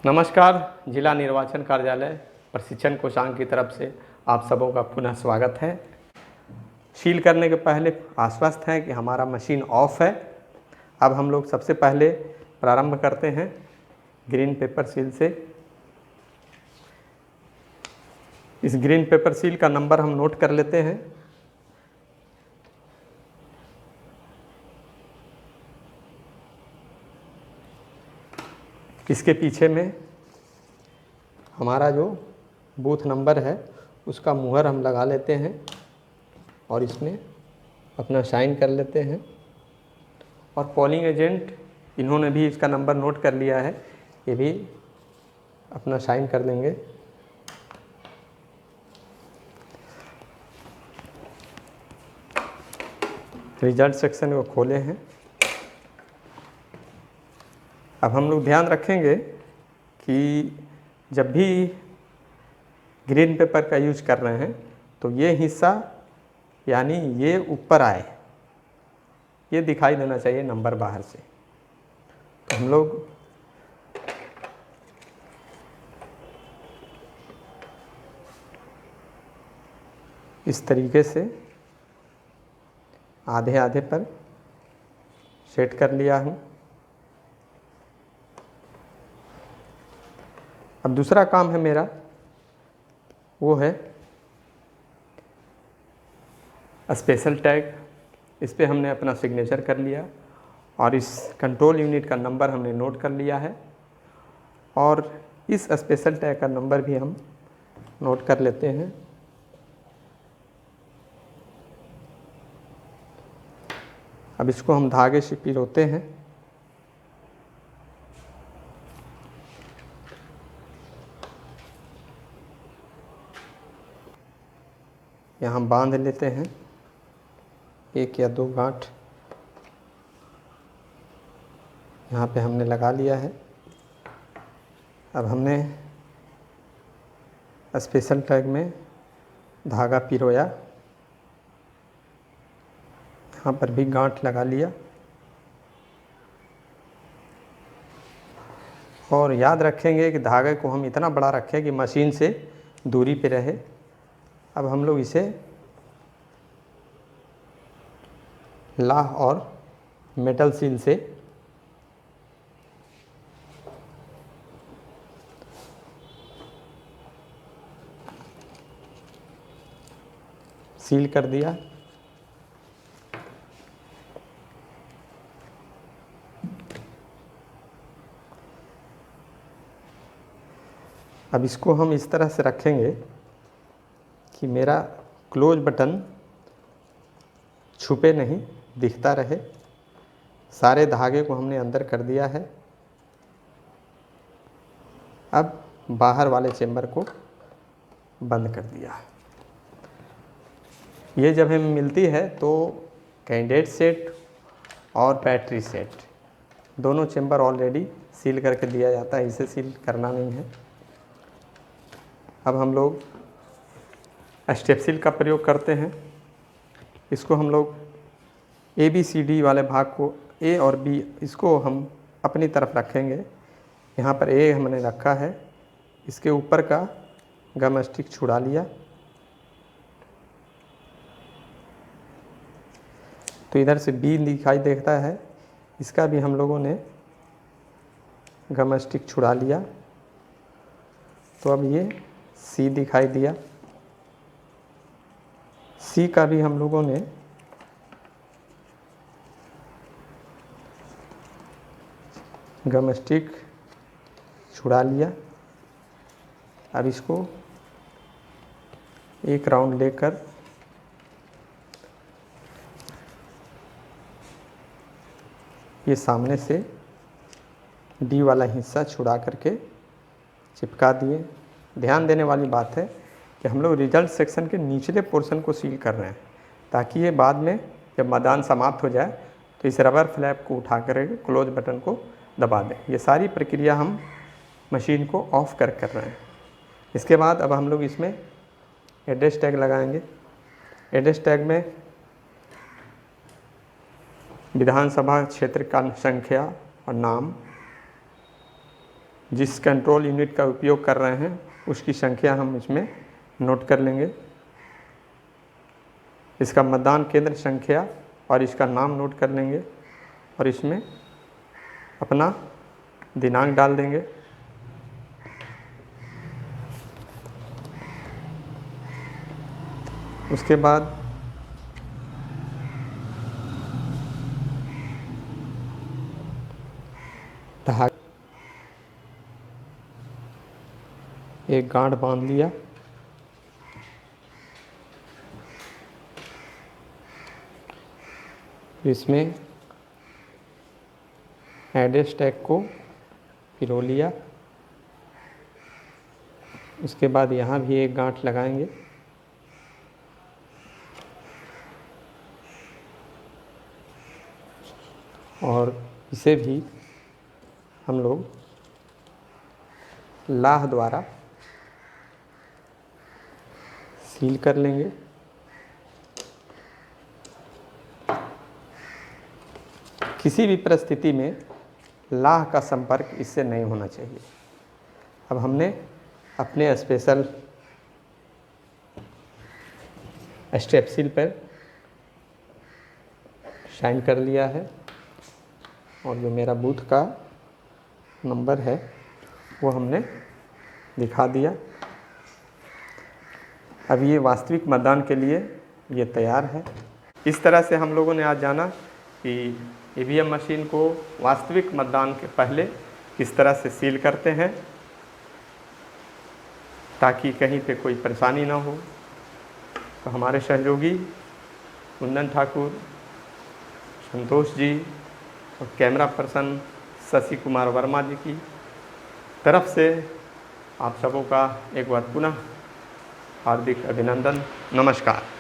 नमस्कार। जिला निर्वाचन कार्यालय प्रशिक्षण कोषांग की तरफ से आप सबों का पुनः स्वागत है। सील करने के पहले आश्वस्त हैं कि हमारा मशीन ऑफ है। अब हम लोग सबसे पहले प्रारंभ करते हैं ग्रीन पेपर सील से। इस ग्रीन पेपर सील का नंबर हम नोट कर लेते हैं। इसके पीछे में हमारा जो बूथ नंबर है उसका मुहर हम लगा लेते हैं और इसमें अपना साइन कर लेते हैं। और पोलिंग एजेंट इन्होंने भी इसका नंबर नोट कर लिया है, ये भी अपना साइन कर देंगे। रिजल्ट सेक्शन को खोले हैं। अब हम लोग ध्यान रखेंगे कि जब भी ग्रीन पेपर का यूज कर रहे हैं तो ये हिस्सा यानी ये ऊपर आए, ये दिखाई देना चाहिए नंबर बाहर से। तो हम लोग इस तरीके से आधे आधे पर सेट कर लिया हूँ। अब दूसरा काम है मेरा, वो है स्पेशल टैग। इस पे हमने अपना सिग्नेचर कर लिया और इस कंट्रोल यूनिट का नंबर हमने नोट कर लिया है और इस स्पेशल टैग का नंबर भी हम नोट कर लेते हैं। अब इसको हम धागे से पिरोते हैं। यहाँ बांध लेते हैं 1 या 2 गांठ। यहाँ पे हमने लगा लिया है। अब हमने स्पेशल टैग में धागा पिरोया, यहाँ पर भी गांठ लगा लिया। और याद रखेंगे कि धागे को हम इतना बड़ा रखें कि मशीन से दूरी पे रहे। अब हम लोग इसे लाह और मेटल सील से सील कर दिया। अब इसको हम इस तरह से रखेंगे कि मेरा क्लोज बटन छुपे नहीं, दिखता रहे। सारे धागे को हमने अंदर कर दिया है। अब बाहर वाले चेंबर को बंद कर दिया। ये जब हमें मिलती है तो कैंडिडेट सेट और बैटरी सेट दोनों चेंबर ऑलरेडी सील करके दिया जाता है, इसे सील करना नहीं है। अब हम लोग स्टेप सील का प्रयोग करते हैं। इसको हम लोग ABCD वाले भाग को A और B इसको हम अपनी तरफ रखेंगे। यहाँ पर A हमने रखा है, इसके ऊपर का गम स्टिक छुड़ा लिया। तो इधर से B दिखाई देता है, इसका भी हम लोगों ने गम स्टिक छुड़ा लिया। तो अब ये C दिखाई दिया। C का भी हम लोगों ने गम स्टिक छुड़ा लिया। अब इसको एक राउंड लेकर ये सामने से D वाला हिस्सा छुड़ा करके चिपका दिए। ध्यान देने वाली बात है कि हम लोग रिजल्ट सेक्शन के निचले पोर्शन को सील कर रहे हैं, ताकि ये बाद में जब मतदान समाप्त हो जाए तो इस रबर फ्लैप को उठा कर क्लोज बटन को दबा दें। ये सारी प्रक्रिया हम मशीन को ऑफ कर रहे हैं। इसके बाद अब हम लोग इसमें एड्रेस टैग लगाएंगे। एड्रेस टैग में विधानसभा क्षेत्र का संख्या और नाम, जिस कंट्रोल यूनिट का उपयोग कर रहे हैं उसकी संख्या हम इसमें नोट कर लेंगे। इसका मतदान केंद्र संख्या और इसका नाम नोट कर लेंगे और इसमें अपना दिनांक डाल देंगे। उसके बाद एक गांठ बांध लिया। इसमें एड्रेस टैग को पिरो लिया। उसके बाद यहाँ भी एक गांठ लगाएंगे। और इसे भी हम लोग लाह द्वारा सील कर लेंगे। किसी भी परिस्थिति में लाह का संपर्क इससे नहीं होना चाहिए। अब हमने अपने स्पेशल स्ट्रेपसील पर साइन कर लिया है और जो मेरा बूथ का नंबर है वो हमने दिखा दिया। अब ये वास्तविक मतदान के लिए ये तैयार है। इस तरह से हम लोगों ने आज जाना कि ईवीएम मशीन को वास्तविक मतदान के पहले किस तरह से सील करते हैं ताकि कहीं पे कोई परेशानी ना हो। तो हमारे सहयोगी कुंदन ठाकुर, संतोष जी और कैमरा पर्सन शशि कुमार वर्मा जी की तरफ से आप सबों का एक बार पुनः हार्दिक अभिनंदन। नमस्कार।